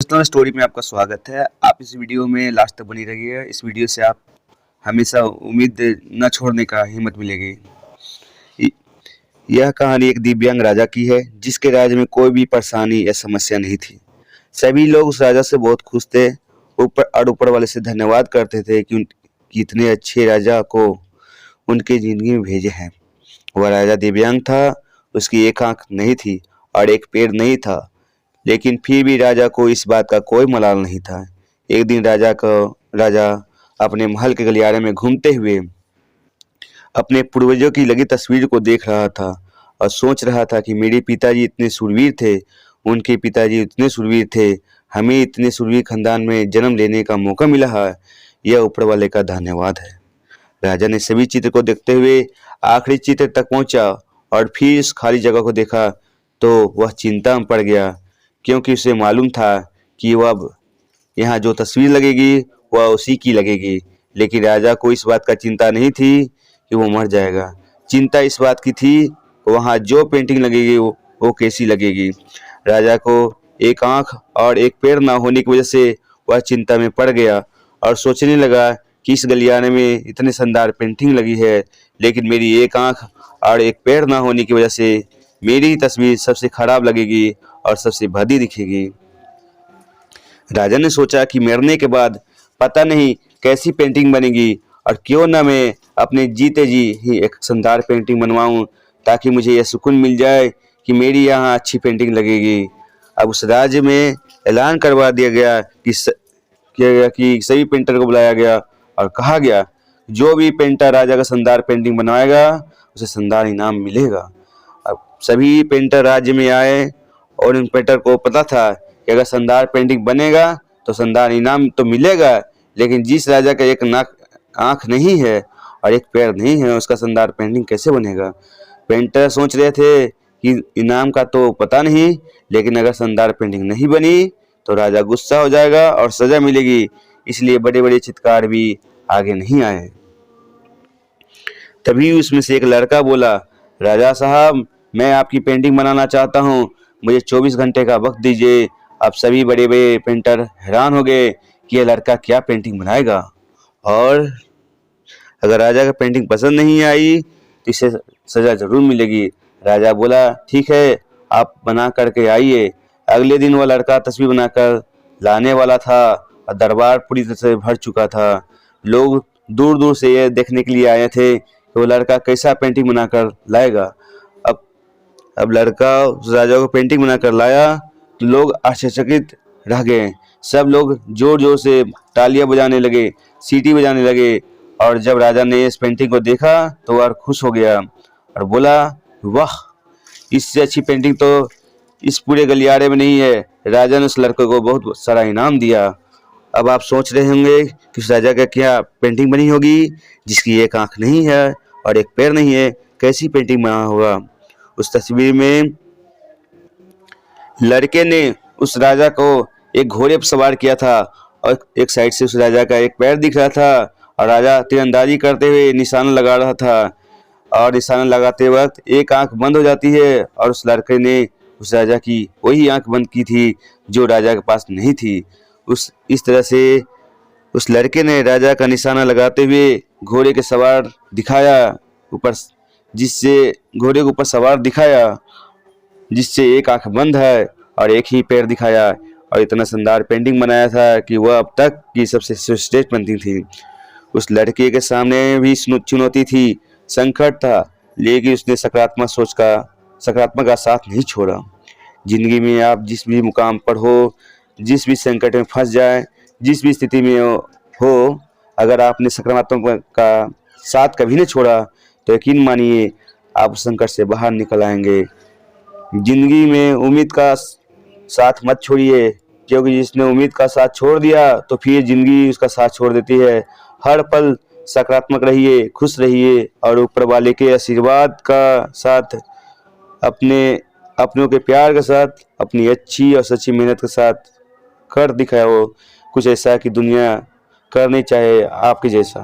दोस्तों, स्टोरी में आपका स्वागत है। आप इस वीडियो में लास्ट तक बनी रहिए। इस वीडियो से आप हमेशा उम्मीद न छोड़ने का हिम्मत मिलेगी। य- यह कहानी एक दिव्यांग राजा की है जिसके राज्य में कोई भी परेशानी या समस्या नहीं थी। सभी लोग उस राजा से बहुत खुश थे। ऊपर वाले से धन्यवाद करते थे कि इतने अच्छे राजा को उनकी जिंदगी में भेजे हैं। वह राजा दिव्यांग था, उसकी एक आंख नहीं थी और एक पैर नहीं था, लेकिन फिर भी राजा को इस बात का कोई मलाल नहीं था। एक दिन राजा अपने महल के गलियारे में घूमते हुए अपने पूर्वजों की लगी तस्वीर को देख रहा था और सोच रहा था कि मेरे पिताजी इतने शूरवीर थे, उनके पिताजी इतने शूरवीर थे, हमें इतने शूरवीर खानदान में जन्म लेने का मौका मिला है। यह ऊपर वाले का धन्यवाद है। राजा ने सभी चित्र को देखते हुए आखिरी चित्र तक पहुंचा और फिर इस खाली जगह को देखा तो वह चिंता में पड़ गया, क्योंकि उसे मालूम था कि वह अब यहाँ जो तस्वीर लगेगी वह उसी की लगेगी। लेकिन राजा को इस बात का चिंता नहीं थी कि वो मर जाएगा। चिंता इस बात की थी वहाँ जो पेंटिंग लगेगी वो कैसी लगेगी। राजा को एक आंख और एक पैर ना होने की वजह से वह चिंता में पड़ गया और सोचने लगा कि इस गलियारे में इतने शानदार पेंटिंग लगी है, लेकिन मेरी एक आंख और एक पैर ना होने की वजह से मेरी तस्वीर सबसे खराब लगेगी और सबसे भद्दी दिखेगी। राजा ने सोचा कि मरने के बाद पता नहीं कैसी पेंटिंग बनेगी और क्यों ना मैं अपने जीते जी ही एक शानदार पेंटिंग बनवाऊं, ताकि मुझे यह सुकून मिल जाए कि मेरी यहाँ अच्छी पेंटिंग लगेगी। अब उस राज्य में ऐलान करवा दिया गया कि सभी पेंटर को बुलाया गया और कहा गया जो भी पेंटर राजा का शानदार पेंटिंग बनवाएगा उसे शानदार इनाम मिलेगा। अब सभी पेंटर राज्य में आए और उन पेंटर को पता था कि अगर शानदार पेंटिंग बनेगा तो शानदार इनाम तो मिलेगा, लेकिन जिस राजा का एक आंख नहीं है और एक पैर नहीं है उसका शानदार पेंटिंग कैसे बनेगा। पेंटर सोच रहे थे कि इनाम का तो पता नहीं, लेकिन अगर शानदार पेंटिंग नहीं बनी तो राजा गुस्सा हो जाएगा और सजा मिलेगी। इसलिए बड़े बड़े चित्रकार भी आगे नहीं आए। तभी उसमें से एक लड़का बोला, राजा साहब, मैं आपकी पेंटिंग बनाना चाहता हूँ, मुझे 24 घंटे का वक्त दीजिए। अब सभी बड़े बड़े पेंटर हैरान हो गए कि यह लड़का क्या पेंटिंग बनाएगा, और अगर राजा का पेंटिंग पसंद नहीं आई तो इसे सजा जरूर मिलेगी। राजा बोला, ठीक है, आप बना करके आइए। अगले दिन वह लड़का तस्वीर बनाकर लाने वाला था और दरबार पूरी तरह से भर चुका था। लोग दूर दूर से यह देखने के लिए आए थे कि वो लड़का कैसा पेंटिंग बनाकर लाएगा। अब अब लड़का उस राजा को पेंटिंग बनाकर लाया तो लोग आश्चर्यचकित रह गए। सब लोग जोर जोर से तालियां बजाने लगे, सीटी बजाने लगे, और जब राजा ने इस पेंटिंग को देखा तो वह खुश हो गया और बोला, वाह, इससे अच्छी पेंटिंग तो इस पूरे गलियारे में नहीं है। राजा ने उस लड़के को बहुत सारा इनाम दिया। अब आप सोच रहे होंगे कि उस राजा का क्या पेंटिंग बनी होगी जिसकी एक आंख नहीं है और एक पैर नहीं है, कैसी पेंटिंग बना होगा। उस तस्वीर में लड़के ने उस राजा को एक घोड़े पर सवार किया था और एक साइड से उस राजा का एक पैर दिख रहा था और राजा तीरंदाजी करते हुए निशाना लगा रहा था, और निशाना लगाते वक्त एक आंख बंद हो जाती है और उस लड़के ने उस राजा की वही आंख बंद की थी जो राजा के पास नहीं थी। इस तरह से उस लड़के ने राजा का निशाना लगाते हुए घोड़े के सवार दिखाया ऊपर, जिससे घोड़े के ऊपर सवार दिखाया जिससे एक आंख बंद है और एक ही पैर दिखाया, और इतना शानदार पेंटिंग बनाया था कि वह अब तक की सबसे श्रेष्ठ पेंटिंग थी। उस लड़के के सामने भी चुनौती थी, संकट था, लेकिन उसने सकारात्मक का साथ नहीं छोड़ा। जिंदगी में आप जिस भी मुकाम पर हो, जिस भी संकट में फंस जाए, जिस भी स्थिति में हो, अगर आपने सकारात्मक का साथ कभी नहीं छोड़ा तो यकीन मानिए आप उस संकट से बाहर निकल आएंगे। जिंदगी में उम्मीद का साथ मत छोड़िए, क्योंकि जिसने उम्मीद का साथ छोड़ दिया तो फिर जिंदगी उसका साथ छोड़ देती है। हर पल सकारात्मक रहिए, खुश रहिए और ऊपर वाले के आशीर्वाद का साथ, अपनों के प्यार के साथ, अपनी अच्छी और सच्ची मेहनत के साथ कर दिखाओ कुछ ऐसा कि दुनिया कर नहीं चाहे आपके जैसा।